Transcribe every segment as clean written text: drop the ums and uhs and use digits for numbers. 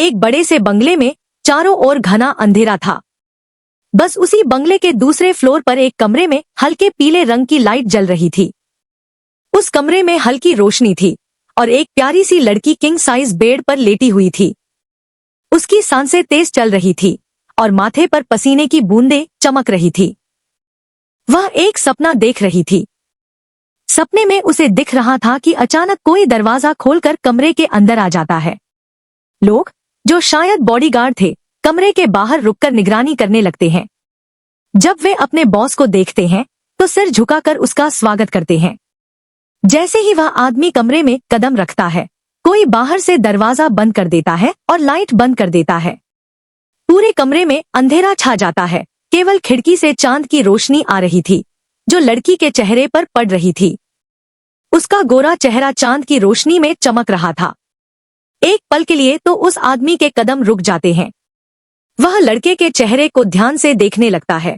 एक बड़े से बंगले में चारों ओर घना अंधेरा था। बस उसी बंगले के दूसरे फ्लोर पर एक कमरे में हल्के पीले रंग की लाइट जल रही थी। उस कमरे में हल्की रोशनी थी और एक प्यारी सी लड़की किंग साइज बेड पर लेटी हुई थी। उसकी सांसें तेज चल रही थी और माथे पर पसीने की बूंदें चमक रही थी। वह एक सपना देख रही थी। सपने में उसे दिख रहा था कि अचानक कोई दरवाजा खोलकर कमरे के अंदर आ जाता है। लोग, जो शायद बॉडीगार्ड थे, कमरे के बाहर रुककर निगरानी करने लगते हैं। जब वे अपने बॉस को देखते हैं तो सिर झुकाकर उसका स्वागत करते हैं। जैसे ही वह आदमी कमरे में कदम रखता है, कोई बाहर से दरवाजा बंद कर देता है और लाइट बंद कर देता है। पूरे कमरे में अंधेरा छा जाता है। केवल खिड़की से चांद की रोशनी आ रही थी, जो लड़की के चेहरे पर पड़ रही थी। उसका गोरा चेहरा चांद की रोशनी में चमक रहा था। एक पल के लिए तो उस आदमी के कदम रुक जाते हैं। वह लड़के के चेहरे को ध्यान से देखने लगता है।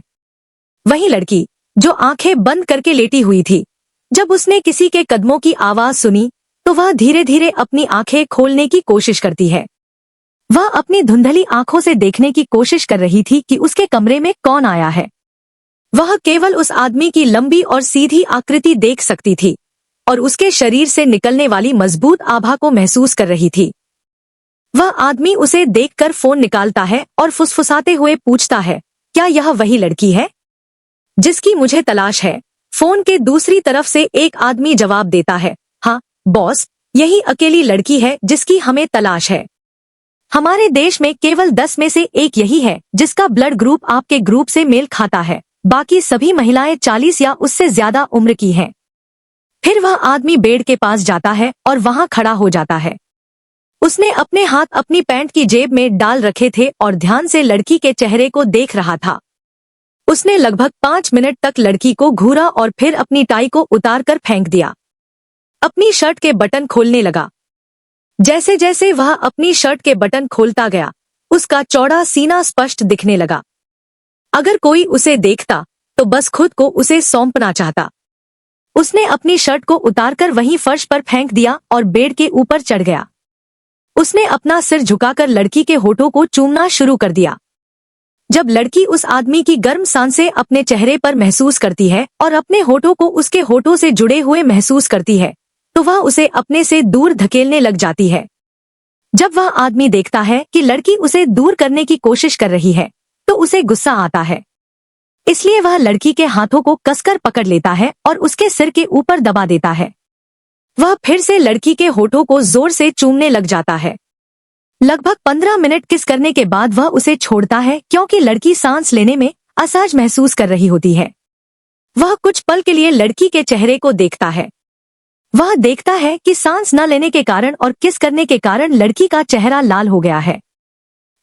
वही लड़की, जो आंखें बंद करके लेटी हुई थी, जब उसने किसी के कदमों की आवाज सुनी तो वह धीरे धीरे अपनी आंखें खोलने की कोशिश करती है। वह अपनी धुंधली आंखों से देखने की कोशिश कर रही थी कि उसके कमरे में कौन आया है। वह केवल उस आदमी की लंबी और सीधी आकृति देख सकती थी और उसके शरीर से निकलने वाली मजबूत आभा को महसूस कर रही थी। वह आदमी उसे देखकर फोन निकालता है और फुसफुसाते हुए पूछता है, क्या यह वही लड़की है जिसकी मुझे तलाश है? फोन के दूसरी तरफ से एक आदमी जवाब देता है, हाँ बॉस, यही अकेली लड़की है जिसकी हमें तलाश है। हमारे देश में केवल 10 में से एक यही है जिसका ब्लड ग्रुप आपके ग्रुप से मेल खाता है। बाकी सभी महिलाएं 40 या उससे ज्यादा उम्र की हैं। फिर वह आदमी बेड के पास जाता है और वहां खड़ा हो जाता है। उसने अपने हाथ अपनी पैंट की जेब में डाल रखे थे और ध्यान से लड़की के चेहरे को देख रहा था। उसने लगभग 5 मिनट तक लड़की को घूरा और फिर अपनी टाई को उतारकर फेंक दिया। अपनी शर्ट के बटन खोलने लगा। जैसे जैसे वह अपनी शर्ट के बटन खोलता गया, उसका चौड़ा सीना स्पष्ट दिखने लगा। अगर कोई उसे देखता तो बस खुद को उसे सौंपना चाहता। उसने अपनी शर्ट को उतारकर वहीं फर्श पर फेंक दिया और बेड के ऊपर चढ़ गया। उसने अपना सिर झुकाकर लड़की के होठों को चूमना शुरू कर दिया। जब लड़की उस आदमी की गर्म सांसें अपने चेहरे पर महसूस करती है और अपने होठों को उसके होठों से जुड़े हुए महसूस करती है, तो वह उसे अपने से दूर धकेलने लग जाती है। जब वह आदमी देखता है कि लड़की उसे दूर करने की कोशिश कर रही है, तो उसे गुस्सा आता है। इसलिए वह लड़की के हाथों को कसकर पकड़ लेता है और उसके सिर के ऊपर दबा देता है। वह फिर से लड़की के होठों को जोर से चूमने लग जाता है। लगभग 15 मिनट किस करने के बाद वह उसे छोड़ता है, क्योंकि लड़की सांस लेने में असहज महसूस कर रही होती है। वह कुछ पल के लिए लड़की के चेहरे को देखता है। वह देखता है कि सांस न लेने के कारण और किस करने के कारण लड़की का चेहरा लाल हो गया है।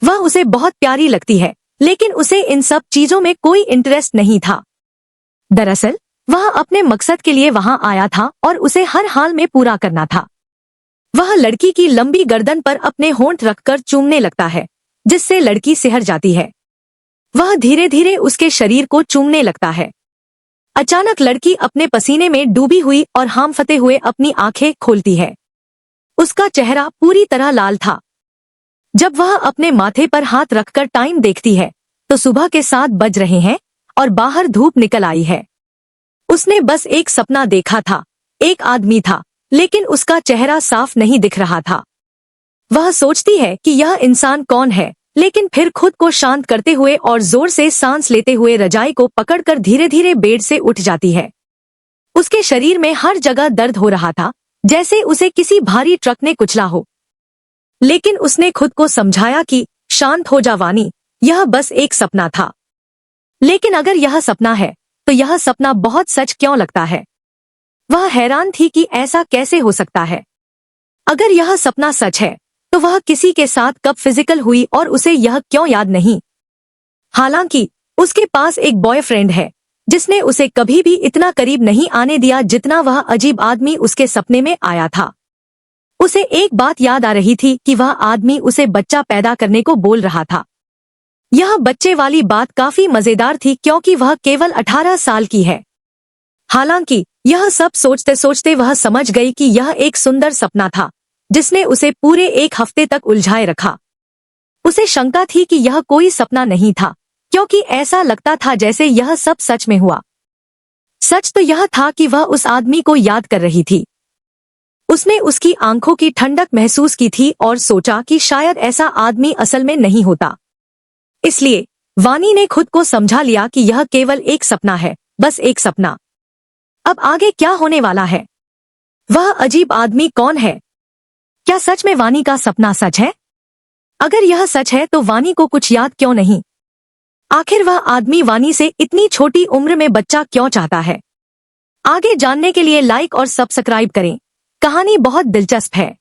वह उसे बहुत प्यारी लगती है, लेकिन उसे इन सब चीजों में कोई इंटरेस्ट नहीं था। दरअसल वह अपने मकसद के लिए वहां आया था और उसे हर हाल में पूरा करना था। वह लड़की की लंबी गर्दन पर अपने होंठ रखकर चूमने लगता है, जिससे लड़की सिहर जाती है। वह धीरे धीरे उसके शरीर को चूमने लगता है। अचानक लड़की अपने पसीने में डूबी हुई और हांफते हुए अपनी आंखें खोलती है। उसका चेहरा पूरी तरह लाल था। जब वह अपने माथे पर हाथ रखकर टाइम देखती है तो सुबह के 7 बज रहे हैं और बाहर धूप निकल आई है। उसने बस एक सपना देखा था। एक आदमी था, लेकिन उसका चेहरा साफ नहीं दिख रहा था। वह सोचती है कि यह इंसान कौन है, लेकिन फिर खुद को शांत करते हुए और जोर से सांस लेते हुए रजाई को पकड़कर धीरे धीरे बेड से उठ जाती है। उसके शरीर में हर जगह दर्द हो रहा था, जैसे उसे किसी भारी ट्रक ने कुचला हो। लेकिन उसने खुद को समझाया कि शांत हो जा वानी, यह बस एक सपना था। लेकिन अगर यह सपना है तो यह सपना बहुत सच क्यों लगता है? वह हैरान थी कि ऐसा कैसे हो सकता है। अगर यह सपना सच है तो वह किसी के साथ कब फिजिकल हुई और उसे यह क्यों याद नहीं? हालांकि उसके पास एक बॉयफ्रेंड है जिसने उसे कभी भी इतना करीब नहीं आने दिया जितना वह अजीब आदमी उसके सपने में आया था। उसे एक बात याद आ रही थी कि वह आदमी उसे बच्चा पैदा करने को बोल रहा था। यह बच्चे वाली बात काफी मजेदार थी, क्योंकि वह केवल 18 साल की है। हालांकि यह सब सोचते सोचते वह समझ गई कि यह एक सुंदर सपना था जिसने उसे पूरे 1 हफ्ते तक उलझाए रखा। उसे शंका थी कि यह कोई सपना नहीं था, क्योंकि ऐसा लगता था जैसे यह सब सच में हुआ। सच तो यह था कि वह उस आदमी को याद कर रही थी। उसने उसकी आंखों की ठंडक महसूस की थी और सोचा कि शायद ऐसा आदमी असल में नहीं होता। इसलिए वानी ने खुद को समझा लिया कि यह केवल एक सपना है, बस एक सपना। अब आगे क्या होने वाला है? वह अजीब आदमी कौन है? क्या सच में वानी का सपना सच है? अगर यह सच है तो वानी को कुछ याद क्यों नहीं? आखिर वह आदमी वानी से इतनी छोटी उम्र में बच्चा क्यों चाहता है? आगे जानने के लिए लाइक और सब्सक्राइब करें। कहानी बहुत दिलचस्प है।